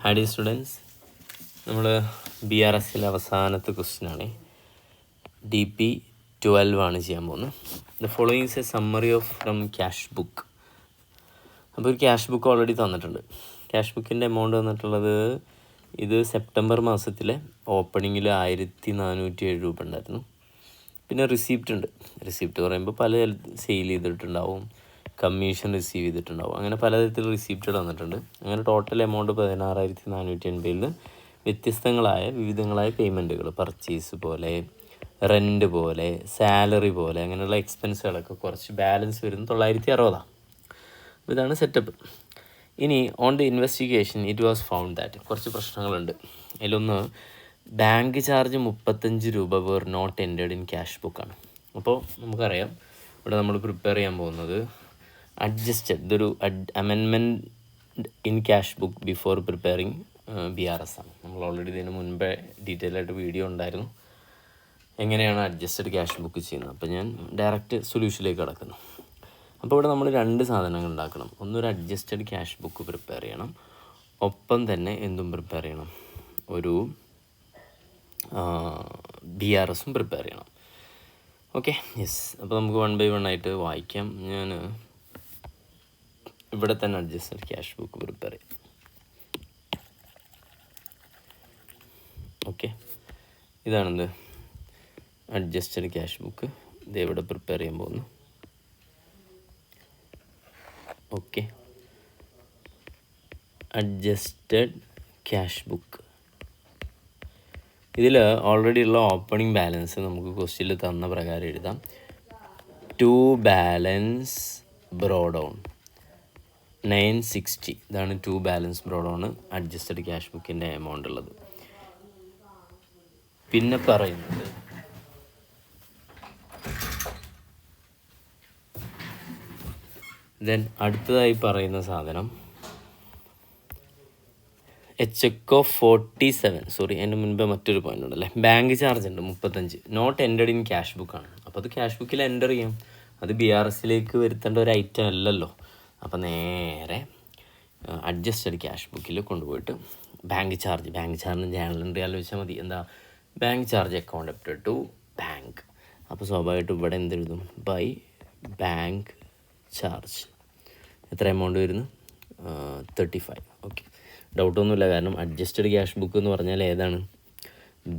Hi dear students, നമ്മൾ BRSലെ അവസാനത്തെ ക്വസ്റ്റ്യനാണ്. DP12 ആണ് ചെയ്യാൻ പോകുന്നത്. The following is A summary off from cash book. അപ്പോൾ ഒരു ക്യാഷ് ബുക്ക് ഓൾറെഡി തന്നിട്ടുണ്ട്. ക്യാഷ് ബുക്കിൻ്റെ എമൗണ്ട് വന്നിട്ടുള്ളത് ഇത് സെപ്റ്റംബർ മാസത്തിലെ ഓപ്പണിങ്ങിൽ 1407 രൂപ ഉണ്ടായിരുന്നു. പിന്നെ റിസീപ്റ്റ് ഉണ്ട്. റിസീപ്റ്റ് പറയുമ്പോൾ പല സെയിൽ ചെയ്തിട്ടുണ്ടാവും, കമ്മീഷൻ റിസീവ് ചെയ്തിട്ടുണ്ടാവും, അങ്ങനെ പലതരത്തിൽ റിസീപ്റ്റുകൾ വന്നിട്ടുണ്ട്. അങ്ങനെ ടോട്ടൽ എമൗണ്ട് 16,480 വ്യത്യസ്തങ്ങളായ വിവിധങ്ങളായ പേയ്മെൻറ്റുകൾ, പർച്ചേസ് പോലെ, റെൻറ്റ് പോലെ, സാലറി പോലെ, അങ്ങനെയുള്ള എക്സ്പെൻസുകളൊക്കെ കുറച്ച് ബാലൻസ് വരുന്നത് 960. ഇതാണ് സെറ്റപ്പ്. ഇനി on the investigation it was found that കുറച്ച് പ്രശ്നങ്ങളുണ്ട്. അതിലൊന്ന് ബാങ്ക് ചാർജ് 35 രൂപ were not entered in cash ബുക്കാണ്. അപ്പോൾ നമുക്കറിയാം ഇവിടെ നമ്മൾ പ്രിപ്പയർ ചെയ്യാൻ പോകുന്നത് അഡ്ജസ്റ്റഡ്, ഇതൊരു amendment in cash book before preparing BRS ആണ്. നമ്മൾ ഓൾറെഡി ഇതിന് മുൻപേ ഡീറ്റെയിൽ ആയിട്ട് വീഡിയോ ഉണ്ടായിരുന്നു എങ്ങനെയാണ് അഡ്ജസ്റ്റഡ് ക്യാഷ് ബുക്ക് ചെയ്യുന്നത്. അപ്പോൾ ഞാൻ ഡയറക്റ്റ് സൊല്യൂഷനിലേക്ക് കടക്കുന്നു. അപ്പോൾ ഇവിടെ നമ്മൾ 2 സാധനങ്ങൾ ഉണ്ടാക്കണം. ഒന്നൊരു അഡ്ജസ്റ്റഡ് ക്യാഷ് ബുക്ക് പ്രിപ്പയർ ചെയ്യണം, ഒപ്പം തന്നെ എന്തും പ്രിപ്പയർ ചെയ്യണം, ഒരു BRSും പ്രിപ്പയർ ചെയ്യണം. Okay, yes. അപ്പോൾ നമുക്ക് 1 by 1 ആയിട്ട് വായിക്കാം. ഞാൻ ഇവിടെ തന്നെ അഡ്ജസ്റ്റഡ് ക്യാഷ് ബുക്ക് പ്രിപ്പയർ ചെയ്യും. ഓക്കെ, ഇതാണെന്ത് അഡ്ജസ്റ്റഡ് ക്യാഷ് ബുക്ക്. ഇത് ഇവിടെ പ്രിപ്പയർ ചെയ്യാൻ പോകുന്നു. Okay, adjusted cash book. ഇതിൽ ഓൾറെഡി ഉള്ള ഓപ്പണിംഗ് ബാലൻസ് നമുക്ക് ക്വസ്റ്റ്യനിൽ തന്ന പ്രകാരം എഴുതാം. To balance brought down 960. ഇതാണ് to balance brought down adjusted cash ബുക്കിൻ്റെ എമൗണ്ട് ഉള്ളത്. പിന്നെ പറയുന്നത് ദെൻ അടുത്തതായി പറയുന്ന സാധനം എ ചെക്ക് ഓഫ് 47. സോറി, അതിൻ്റെ മുൻപേ മറ്റൊരു പോയിൻ്റ് ഉണ്ടല്ലേ, ബാങ്ക് ചാർജ് ഉണ്ട് 35, നോട്ട് എൻറ്റേർഡ് ഇൻ ക്യാഷ് ബുക്കാണ്. അപ്പോൾ അത് ക്യാഷ് ബുക്കിൽ എൻ്റർ ചെയ്യാം. അത് BRSലേക്ക് വരുത്തേണ്ട ഒരു ഐറ്റം അല്ലല്ലോ. അപ്പോൾ നേരെ അഡ്ജസ്റ്റഡ് ക്യാഷ് ബുക്കിൽ കൊണ്ടുപോയിട്ട് ബാങ്ക് ചാർജിന് ജേണൽ എൻട്രി ആലോചിച്ചാൽ മതി. എന്താ, bank charge account updated to bank. അപ്പോൾ സ്വാഭാവികമായിട്ടും ഇവിടെ എന്തെഴുതും, ബൈ ബാങ്ക് ചാർജ്. എത്ര എമൗണ്ട് വരുന്നു? 35. ഓക്കെ, ഡൗട്ടൊന്നുമില്ല. കാരണം അഡ്ജസ്റ്റഡ് ക്യാഷ് ബുക്ക് എന്ന് പറഞ്ഞാൽ ഏതാണ്,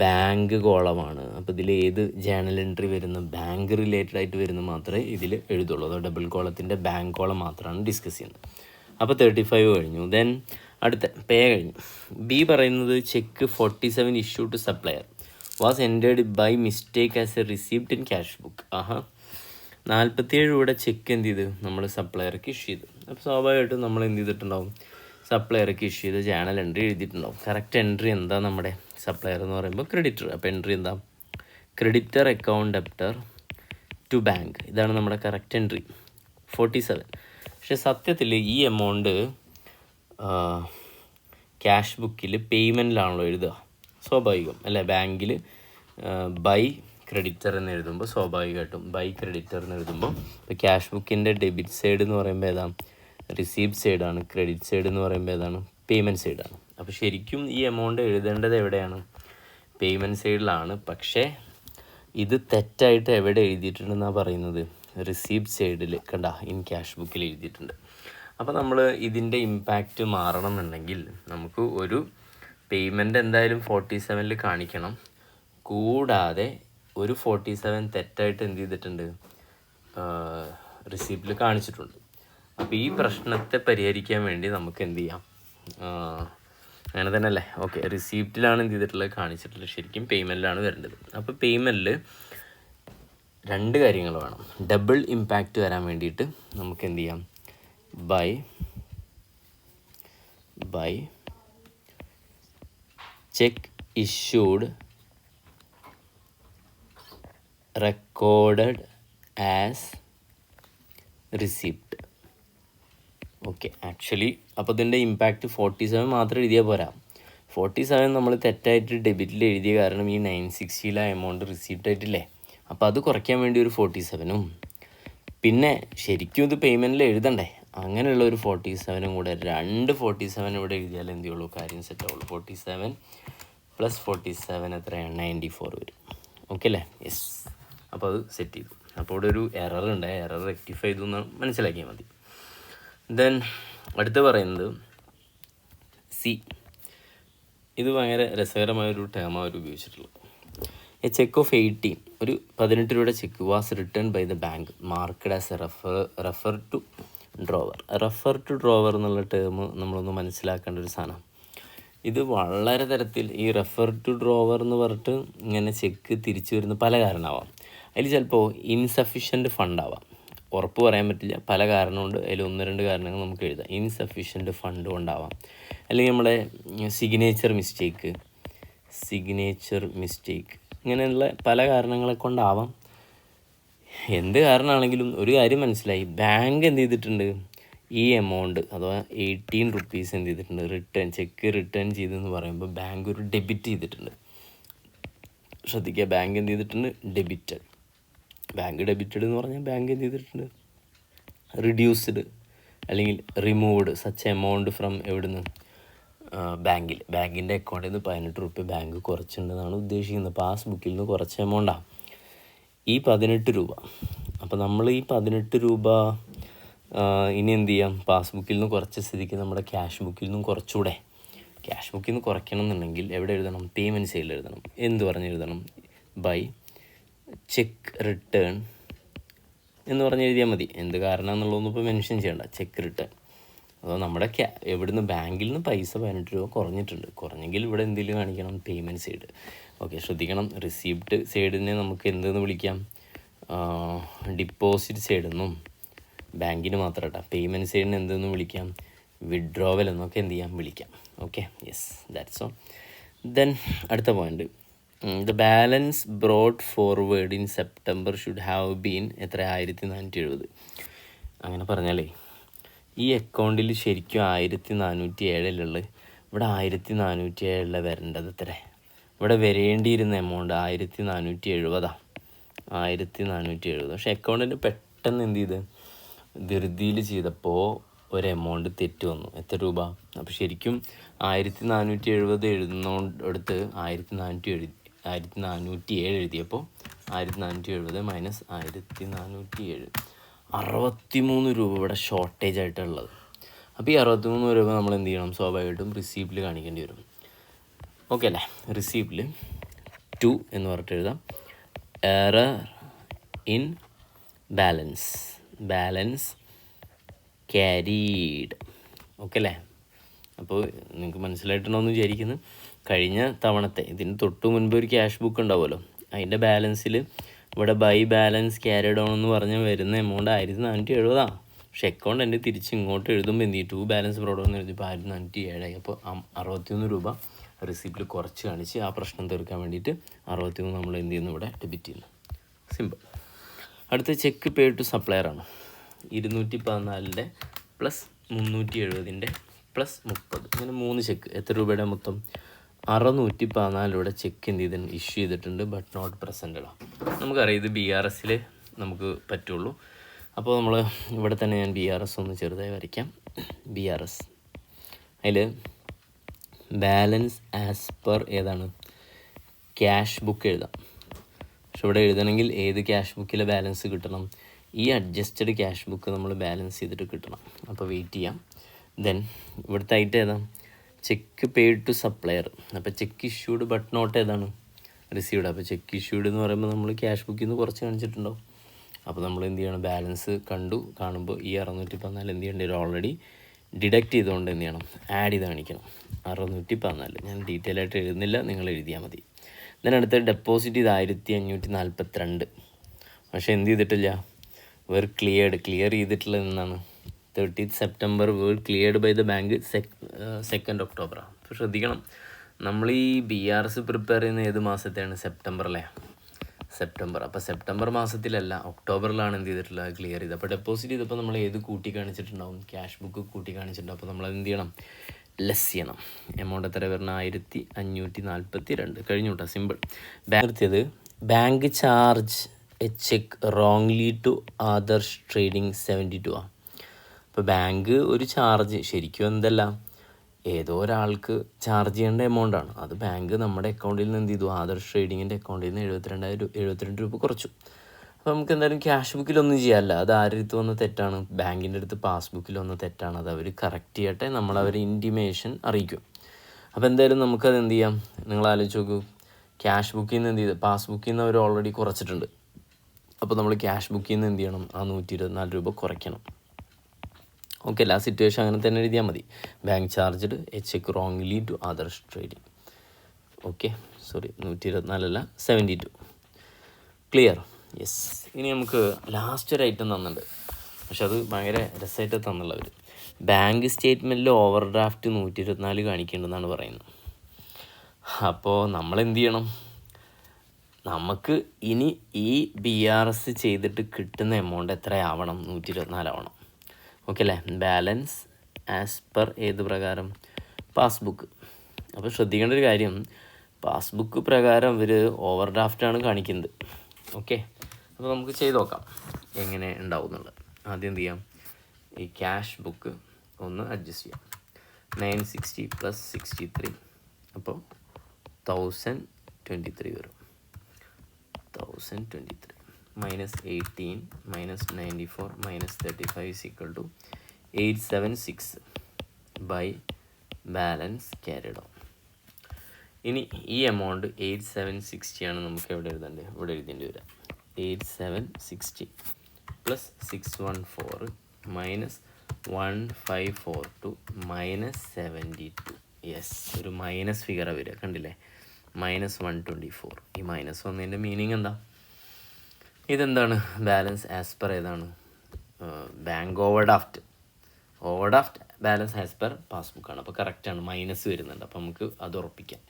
ബാങ്ക് കോളമാണ്. അപ്പോൾ ഇതിൽ ഏത് ജേണൽ എൻട്രി വരുന്ന ബാങ്ക് റിലേറ്റഡ് ആയിട്ട് വരുന്ന മാത്രമേ ഇതിൽ എഴുതുള്ളൂ. അതോ ഡബിൾ കോളത്തിൻ്റെ ബാങ്ക് കോളം മാത്രമാണ് ഡിസ്കസ് ചെയ്യുന്നത്. അപ്പോൾ 35 കഴിഞ്ഞു. ദെൻ അടുത്ത പേ കഴിഞ്ഞു. ബി പറയുന്നത് cheque 47 issue to supplier was entered by mistake as a receipt in cash book. 47 രൂപയുടെ ചെക്ക് എന്ത് ചെയ്ത് നമ്മൾ സപ്ലയർക്ക് ഇഷ്യൂ ചെയ്തു. അപ്പോൾ സ്വാഭാവികമായിട്ടും നമ്മൾ എന്ത് ചെയ്തിട്ടുണ്ടാവും, സപ്ലയർക്ക് ഇഷ്യൂ ചെയ്ത് ജേണൽ എൻട്രി എഴുതിയിട്ടുണ്ടാവും. കറക്റ്റ് എൻട്രി എന്താ, നമ്മുടെ സപ്ലയർ എന്ന് പറയുമ്പോൾ ക്രെഡിറ്റർ. അപ്പോൾ എൻട്രി എന്താ, creditor account debtor to bank. ഇതാണ് നമ്മുടെ കറക്റ്റ് എൻട്രി 47. പക്ഷേ സത്യത്തിൽ ഈ എമൗണ്ട് ക്യാഷ് ബുക്കിൽ പേയ്മെൻറ്റിലാണല്ലോ എഴുതുക, സ്വാഭാവികം അല്ലേ. ബാങ്കിൽ ബൈ ക്രെഡിറ്റർ എന്ന് എഴുതുമ്പോൾ സ്വാഭാവികമായിട്ടും ബൈ ക്രെഡിറ്റർ എന്ന് എഴുതുമ്പോൾ ഇപ്പോൾ ക്യാഷ് ബുക്കിൻ്റെ ഡെബിറ്റ് സൈഡ് എന്ന് പറയുമ്പോൾ ഏതാണ്, റിസീപ്റ്റ് സൈഡാണ്. ക്രെഡിറ്റ് സൈഡ് എന്ന് പറയുമ്പോൾ ഏതാണ്, പേയ്മെൻറ്റ് സൈഡാണ്. അപ്പോൾ ശരിക്കും ഈ എമൗണ്ട് എഴുതേണ്ടത് എവിടെയാണ്, പേയ്മെൻറ്റ് സൈഡിലാണ്. പക്ഷേ ഇത് തെറ്റായിട്ട് എവിടെ എഴുതിയിട്ടുണ്ടെന്നാണ് പറയുന്നത്, റിസീപ്റ്റ് സൈഡിൽ. കണ്ട, ഇൻ ക്യാഷ് ബുക്കിൽ എഴുതിയിട്ടുണ്ട്. അപ്പോൾ നമ്മൾ ഇതിൻ്റെ ഇമ്പാക്റ്റ് മാറണം എന്നുണ്ടെങ്കിൽ നമുക്ക് ഒരു പേയ്മെൻറ്റ് എന്തായാലും 47 കാണിക്കണം. കൂടാതെ ഒരു 47 തെറ്റായിട്ട് എന്ത് ചെയ്തിട്ടുണ്ട്, റിസീപ്റ്റിൽ കാണിച്ചിട്ടുണ്ട്. അപ്പോൾ ഈ പ്രശ്നത്തെ പരിഹരിക്കാൻ വേണ്ടി നമുക്ക് എന്ത് ചെയ്യാം, അങ്ങനെ തന്നെ അല്ലേ. ഓക്കെ, റിസീപ്റ്റിലാണ് എന്ത് ചെയ്തിട്ടുള്ളത്, കാണിച്ചിട്ടുള്ളത്. ശരിക്കും പേയ്മെൻറ്റിലാണ് വരേണ്ടത്. അപ്പോൾ പേയ്മെൻറ്റിൽ 2 കാര്യങ്ങൾ വേണം. ഡബിൾ ഇമ്പാക്റ്റ് വരാൻ വേണ്ടിയിട്ട് നമുക്ക് എന്ത് ചെയ്യാം, by cheque issued recorded as receipt. Okay, actually അപ്പോൾ ഇതിൻ്റെ ഇമ്പാക്റ്റ് 47 മാത്രം എഴുതിയാൽ പോരാ. 47 നമ്മൾ തെറ്റായിട്ട് ഡെബിറ്റിൽ എഴുതിയ കാരണം ഈ 960 എമൗണ്ട് റിസീപ്റ്റ് ആയിട്ടില്ലേ. അപ്പോൾ അത് കുറയ്ക്കാൻ വേണ്ടി ഒരു 47ഉം, പിന്നെ ശരിക്കും ഇത് പേയ്മെൻറ്റിൽ എഴുതണ്ടേ, അങ്ങനെയുള്ള ഒരു 47 കൂടെ 2 47 ഇവിടെ എഴുതിയാൽ എന്ത് ചെയ്യുള്ളൂ, കാര്യം സെറ്റ് ആവുള്ളൂ. 47 + 47 എത്രയാണ്, 94 വരും. ഓക്കെ അല്ലേ? യെസ്. അപ്പോൾ അത് സെറ്റ് ചെയ്തു. അപ്പോൾ ഇവിടെ ഒരു എറർ ഉണ്ട്, എറർ റെക്ടിഫൈ ചെയ്തു എന്ന് മനസ്സിലാക്കിയാൽ മതി. ദെൻ അടുത്ത് പറയുന്നത് സി. ഇത് ഭയങ്കര രസകരമായൊരു ടേമാണ് അവർ ഉപയോഗിച്ചിട്ടുള്ളത്. എ ചെക്ക് ഓഫ് 18, ഒരു 18 രൂപയുടെ cheque was return by the bank marked as refer to drawer. Refer to drawer എന്നുള്ള ടേം നമ്മളൊന്ന് മനസ്സിലാക്കേണ്ട ഒരു സാധനം. ഇത് വളരെ തരത്തിൽ ഈ റെഫർ ടു ഡ്രോവർ എന്ന് പറഞ്ഞിട്ട് ഇങ്ങനെ ചെക്ക് തിരിച്ചു വരുന്ന പല കാരണമാവാം. അതിൽ ചിലപ്പോൾ ഇൻസഫിഷ്യൻറ്റ് ഫണ്ടാവാം, ഉറപ്പ് പറയാൻ പറ്റില്ല. പല കാരണമുണ്ട്, അതിൽ 1-2 കാരണങ്ങൾ നമുക്ക് എഴുതാം. ഇൻസഫിഷ്യൻറ്റ് ഫണ്ട് കൊണ്ടാവാം, അല്ലെങ്കിൽ നമ്മുടെ സിഗ്നേച്ചർ മിസ്റ്റേക്ക് ഇങ്ങനെയുള്ള പല കാരണങ്ങളെ കൊണ്ടാവാം. എന്ത് കാരണമാണെങ്കിലും ഒരു കാര്യം മനസ്സിലായി, ബാങ്ക് എന്ത് ചെയ്തിട്ടുണ്ട്, ഈ എമൗണ്ട് അഥവാ 18 റുപ്പീസ് എന്ത് ചെയ്തിട്ടുണ്ട്, ചെക്ക് റിട്ടേൺ ചെയ്തെന്ന് പറയുമ്പോൾ ബാങ്ക് ഒരു ഡെബിറ്റ് ചെയ്തിട്ടുണ്ട്. ശ്രദ്ധിക്കുക, ബാങ്ക് എന്ത് ചെയ്തിട്ടുണ്ട്, ബാങ്ക് ഡെബിറ്റഡ് എന്ന് പറഞ്ഞാൽ ബാങ്ക് എന്ത് ചെയ്തിട്ടുണ്ട്, റിഡ്യൂസ്ഡ് അല്ലെങ്കിൽ റിമൂവ്ഡ് സച്ച് എമൗണ്ട് ഫ്രം എവിടുന്ന്, ബാങ്കിൻ്റെ അക്കൗണ്ടിൽ നിന്ന് 18 റുപ്യ ബാങ്ക് കുറച്ചിട്ടുണ്ടെന്നാണ് ഉദ്ദേശിക്കുന്നത്. പാസ്ബുക്കിൽ നിന്ന് കുറച്ച എമൗണ്ടാണ് ഈ 18 രൂപ. അപ്പോൾ നമ്മൾ ഈ 18 രൂപ ഇനി എന്ത് ചെയ്യാം, പാസ്ബുക്കിൽ നിന്ന് കുറച്ച സ്ഥിതിക്ക് നമ്മുടെ ക്യാഷ് ബുക്കിൽ നിന്നും കുറച്ചുകൂടെ. ക്യാഷ് ബുക്കിൽ നിന്ന് കുറയ്ക്കണം എന്നുണ്ടെങ്കിൽ എവിടെ എഴുതണം, പേയ്മെൻറ്റ് സൈഡിൽ എഴുതണം. എന്ത് പറഞ്ഞ് എഴുതണം, ബൈ ചെക്ക് റിട്ടേൺ എന്ന് പറഞ്ഞ് എഴുതിയാൽ മതി. എന്ത് കാരണം എന്നുള്ളതൊന്നും ഇപ്പോൾ മെൻഷൻ ചെയ്യണ്ട, ചെക്ക് റിട്ടേൺ. അതോ നമ്മുടെ എവിടുന്ന് ബാങ്കിൽ നിന്ന് പൈസ 18 രൂപ കുറഞ്ഞെങ്കിൽ ഇവിടെ എന്തെങ്കിലും കാണിക്കണം, പേയ്മെൻറ്റ് സൈഡ്. ഓക്കെ, ശ്രദ്ധിക്കണം, റിസീപ്റ്റ് സൈഡിനെ നമുക്ക് എന്തെന്ന് വിളിക്കാം, ഡിപ്പോസിറ്റ് സൈഡെന്നും, ബാങ്കിന് മാത്രം കേട്ടോ. പേയ്മെൻറ്റ് സൈഡിന് എന്തെന്ന് വിളിക്കാം, വിഡ്രോവൽ എന്നൊക്കെ എന്ത് ചെയ്യാം, വിളിക്കാം. Okay, yes, that's all. Then അടുത്ത point, the balance brought forward in September should have been എത്ര, 1470. അങ്ങനെ പറഞ്ഞാലേ ഈ അക്കൗണ്ടിൽ ശരിക്കും 1407 ഇവിടെ 1407 വരേണ്ടത് എത്ര, ഇവിടെ വരേണ്ടിയിരുന്ന എമൗണ്ട് 1470. 1470. പക്ഷേ അക്കൗണ്ടിന് പെട്ടെന്ന് എന്ത് ചെയ്ത് ധൃതിയിൽ ചെയ്തപ്പോൾ ഒരു എമൗണ്ട് തെറ്റ് വന്നു. എത്ര രൂപ, അപ്പോൾ ശരിക്കും 1470 എഴുതുന്നോടടുത്ത് 1407 എഴുതിയപ്പോൾ 1470 മൈനസ് 1407, 63 രൂപ ഇവിടെ ഷോർട്ടേജ് ആയിട്ടുള്ളത്. അപ്പോൾ ഈ 63 രൂപ നമ്മൾ എന്ത് ചെയ്യണം, സ്വാഭാവികമായിട്ടും റിസീപ്റ്റിൽ കാണിക്കേണ്ടി വരും. ഓക്കെ അല്ലേ? റിസീപ്റ്റിൽ 2 എന്ന് പറഞ്ഞിട്ട് എഴുതാം, error in balance carried. Okay അല്ലേ? അപ്പോൾ നിങ്ങൾക്ക് മനസ്സിലായിട്ടുണ്ടോയെന്ന് വിചാരിക്കുന്നു. കഴിഞ്ഞ തവണത്തെ ഇതിന് തൊട്ട് മുൻപ് ഒരു ക്യാഷ് ബുക്ക് ഉണ്ടാവുമല്ലോ, അതിൻ്റെ ബാലൻസിൽ ഇവിടെ ബൈ ബാലൻസ് ക്യാരിഡ് ഓൺ എന്ന് പറഞ്ഞ് വരുന്ന എമൗണ്ട് 1470. പക്ഷെ അക്കൗണ്ട് എൻ്റെ തിരിച്ച് ഇങ്ങോട്ട് എഴുതുമ്പോൾ എന്ത് ചെയ്യും, 2 ബാലൻസ് ബ്രോഡ് എന്ന് എഴുതിയപ്പോൾ 1407. അപ്പോൾ 61 രൂപ റിസീപ്റ്റിൽ കുറച്ച് കാണിച്ച് ആ പ്രശ്നം തീർക്കാൻ വേണ്ടിയിട്ട് 61 നമ്മൾ എന്ത് ചെയ്യുന്നു, ഇവിടെ ഡെബിറ്റ് ചെയ്യുന്നു. സിമ്പിൾ. അടുത്ത ചെക്ക് പേ ടു സപ്ലയറാണ്. 214 പ്ലസ് 370 പ്ലസ് 30, ഇങ്ങനെ 3 ചെക്ക്. എത്ര രൂപയുടെ മൊത്തം, 614 ചെക്ക് എന്ത് ചെയ്തിട്ടുണ്ട്, ഇഷ്യൂ ചെയ്തിട്ടുണ്ട്, ബട്ട് നോട്ട് പ്രസൻറ്റഡാണ്. നമുക്കറിയാം ഇത് BRS നമുക്ക് പറ്റുള്ളൂ. അപ്പോൾ നമ്മൾ ഇവിടെ തന്നെ ഞാൻ BRS ഒന്ന് ചെറുതായി വരയ്ക്കാം. BRS അതിൽ ബാലൻസ് ആസ് പെർ ഏതാണ്, ക്യാഷ് ബുക്ക് എഴുതാം. പക്ഷെ ഇവിടെ എഴുതണമെങ്കിൽ ഏത് ക്യാഷ് ബുക്കിലെ ബാലൻസ് കിട്ടണം, ഈ അഡ്ജസ്റ്റഡ് ക്യാഷ് ബുക്ക് നമ്മൾ ബാലൻസ് ചെയ്തിട്ട് കിട്ടണം. അപ്പോൾ വെയിറ്റ് ചെയ്യാം. ദെൻ ഇവിടുത്തെ ഐറ്റം ഏതാണ്, ചെക്ക് പെയ്ഡ് ടു സപ്ലയർ. അപ്പോൾ ചെക്ക് ഇഷ്യൂഡ് ബട്ട് നോട്ട് ഏതാണ്, റിസീവ്ഡ്. അപ്പോൾ ചെക്ക് ഇഷ്യൂഡ് എന്ന് പറയുമ്പോൾ നമ്മൾ ക്യാഷ് ബുക്കിൽ നിന്ന് കുറച്ച് കാണിച്ചിട്ടുണ്ടാവും. അപ്പോൾ നമ്മൾ എന്ത് ചെയ്യണം, ബാലൻസ് കാണുമ്പോൾ ഈ 614 എന്ത് ചെയ്യേണ്ടി വരും, ഓൾറെഡി ഡിഡക്റ്റ് ചെയ്തുകൊണ്ട് എന്ത് ചെയ്യണം, ആഡ് ചെയ്ത് കാണിക്കണം. 614 ഞാൻ ഡീറ്റെയിൽ ആയിട്ട് എഴുതുന്നില്ല, നിങ്ങൾ എഴുതിയാൽ മതി. ഇതിനടുത്ത് ഡെപ്പോസിറ്റ് ചെയ്ത് 1542. പക്ഷേ എന്ത് ചെയ്തിട്ടില്ല, ക്ലിയർ ചെയ്തിട്ടുള്ളത് എന്നാണ് 30th September cleared by the bank 2nd October. അപ്പോൾ ശ്രദ്ധിക്കണം, നമ്മൾ ഈ BRS പ്രിപ്പയർ ചെയ്യുന്ന ഏത് മാസത്തെയാണ്, സെപ്റ്റംബറിലെ. അപ്പോൾ സെപ്റ്റംബർ മാസത്തിലല്ല, ഒക്ടോബറിലാണ് എന്ത് ചെയ്തിട്ടുള്ളത്, ക്ലിയർ ചെയ്ത്. അപ്പോൾ ഡെപ്പോസിറ്റ് ചെയ്തപ്പോൾ നമ്മൾ ഏത് കൂട്ടി കാണിച്ചിട്ടുണ്ടാവും, ക്യാഷ് ബുക്ക് കൂട്ടി കാണിച്ചിട്ടുണ്ടാവും. അപ്പോൾ നമ്മളത് എന്ത് ചെയ്യണം, ലെസ് ചെയ്യണം. എമൗണ്ട് എത്ര വരണം, 1542. കഴിഞ്ഞു കേട്ടോ, simple. Bank charge a cheque wrongly to Adarsh trading 72. അപ്പോൾ ഇപ്പോൾ ബാങ്ക് ഒരു ചാർജ് ശരിക്കും എന്തല്ല, ഏതോ ഒരാൾക്ക് ചാർജ് ചെയ്യേണ്ട എമൗണ്ടാണ്. അത് ബാങ്ക് നമ്മുടെ അക്കൗണ്ടിൽ നിന്ന് എന്ത് ചെയ്തു, ആദർശ് ട്രേഡിങ്ങിൻ്റെ അക്കൗണ്ടിൽ നിന്ന് 72 രൂപ കുറച്ചു. അപ്പോൾ നമുക്ക് എന്തായാലും ക്യാഷ് ബുക്കിലൊന്നും ചെയ്യാമല്ല. അത് ആരുടെ അടുത്ത് വന്ന തെറ്റാണ്, ബാങ്കിൻ്റെ അടുത്ത് പാസ്ബുക്കിൽ വന്ന തെറ്റാണ്. അത് അവർ കറക്റ്റ് ചെയ്യട്ടെ, നമ്മളവർ ഇൻറ്റിമേഷൻ അറിയിക്കും. അപ്പോൾ എന്തായാലും നമുക്കത് എന്ത് ചെയ്യാം, നിങ്ങൾ ആലോചിച്ച് നോക്കൂ. ക്യാഷ് ബുക്കിൽ നിന്ന് എന്ത് ചെയ്ത്, പാസ്ബുക്കിൽ നിന്ന് അവർ ഓൾറെഡി കുറച്ചിട്ടുണ്ട്. അപ്പോൾ നമ്മൾ ക്യാഷ് ബുക്കിൽ നിന്ന് എന്ത് ചെയ്യണം, ആ 124 രൂപ കുറയ്ക്കണം. ഓക്കെ അല്ല, ആ സിറ്റുവേഷൻ അങ്ങനെ തന്നെ എഴുതിയാൽ മതി. Bank charged a cheque wrongly to Adarsh trading. Okay, sorry 124 അല്ല 72. ക്ലിയർ? യെസ്. ഇനി നമുക്ക് ലാസ്റ്റ് ഒരു ഐറ്റം തന്നിട്ടുണ്ട്, പക്ഷെ അത് ഭയങ്കര രസമായിട്ട് തന്നുള്ളവർ. ബാങ്ക് സ്റ്റേറ്റ്മെൻറ്റിൽ ഓവർ ഡ്രാഫ്റ്റ് 124 കാണിക്കേണ്ടതെന്നാണ് പറയുന്നത്. അപ്പോൾ നമ്മൾ എന്ത് ചെയ്യണം, നമുക്ക് ഇനി ഈ BRS ചെയ്തിട്ട് കിട്ടുന്ന എമൗണ്ട് എത്രയാവണം, 124 ആവണം. ഓക്കെ അല്ലേ? ബാലൻസ് ആസ് പെർ ഏത് പ്രകാരം, പാസ്ബുക്ക്. അപ്പോൾ ശ്രദ്ധിക്കേണ്ട ഒരു കാര്യം, പാസ്ബുക്ക് പ്രകാരം ഇവർ ഓവർ ഡ്രാഫ്റ്റാണ് കാണിക്കുന്നത്. ഓക്കെ, അപ്പോൾ നമുക്ക് ചെയ്ത് നോക്കാം എങ്ങനെ ഉണ്ടാവും എന്നുള്ളത്. ആദ്യം എന്ത് ചെയ്യാം, ഈ ക്യാഷ് ബുക്ക് ഒന്ന് അഡ്ജസ്റ്റ് ചെയ്യാം. 960 + 63, അപ്പോൾ 1023 വരും. 1023 -18 -94 -35 = 876 by ബാലൻസ് ക്യാരിഡ് ഓൺ. ഇനി ഈ എമൗണ്ട് 8760 ആണ് നമുക്ക് എവിടെ എഴുതേണ്ടത്, ഇവിടെ എഴുതേണ്ടി വരിക. 8760 + 614 -1542 -72. യെസ്, ഒരു മൈനസ് ഫിഗറാണ് വരിക, കണ്ടില്ലേ? -124. ഈ മൈനസ് വന്നതിൻ്റെ മീനിങ് എന്താ, ഇതെന്താണ്, ബാലൻസ് ആസ് പെർ ഏതാണ്, bank overdraft balance as per പാസ്ബുക്കാണ്. അപ്പോൾ കറക്റ്റാണ്, മൈനസ് വരുന്നുണ്ട്. അപ്പോൾ നമുക്ക് അത് ഉറപ്പിക്കാം.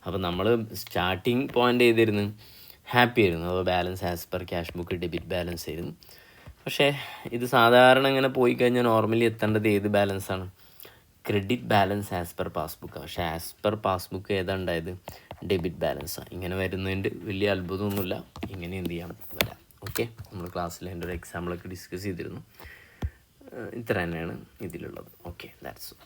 അപ്പോൾ നമ്മൾ സ്റ്റാർട്ടിങ് പോയിൻ്റ് ചെയ്തിരുന്നു, ഹാപ്പി ആയിരുന്നു. അപ്പോൾ balance as per cash book debit balance ആയിരുന്നു. പക്ഷേ ഇത് സാധാരണ ഇങ്ങനെ പോയി കഴിഞ്ഞാൽ നോർമലി എത്തേണ്ടത് ഏത് ബാലൻസാണ്, ക്രെഡിറ്റ് ബാലൻസ് ആസ് പെർ പാസ്ബുക്കാണ്. പക്ഷേ ആസ് പെർ പാസ്ബുക്ക് ഏതാ ഉണ്ടായത്, ഡെബിറ്റ് ബാലൻസാണ്. ഇങ്ങനെ വരുന്നതിൻ്റെ വലിയ അത്ഭുതമൊന്നുമില്ല, ഇങ്ങനെ എന്ത് ചെയ്യാം, വരാം. ഓക്കെ, നമ്മൾ ക്ലാസ്സിൽ എൻ്റെ ഒരു എക്സാമ്പിളൊക്കെ ഡിസ്കസ് ചെയ്തിരുന്നു. ഇത്ര തന്നെയാണ് ഇതിലുള്ളത്. Okay, that's all.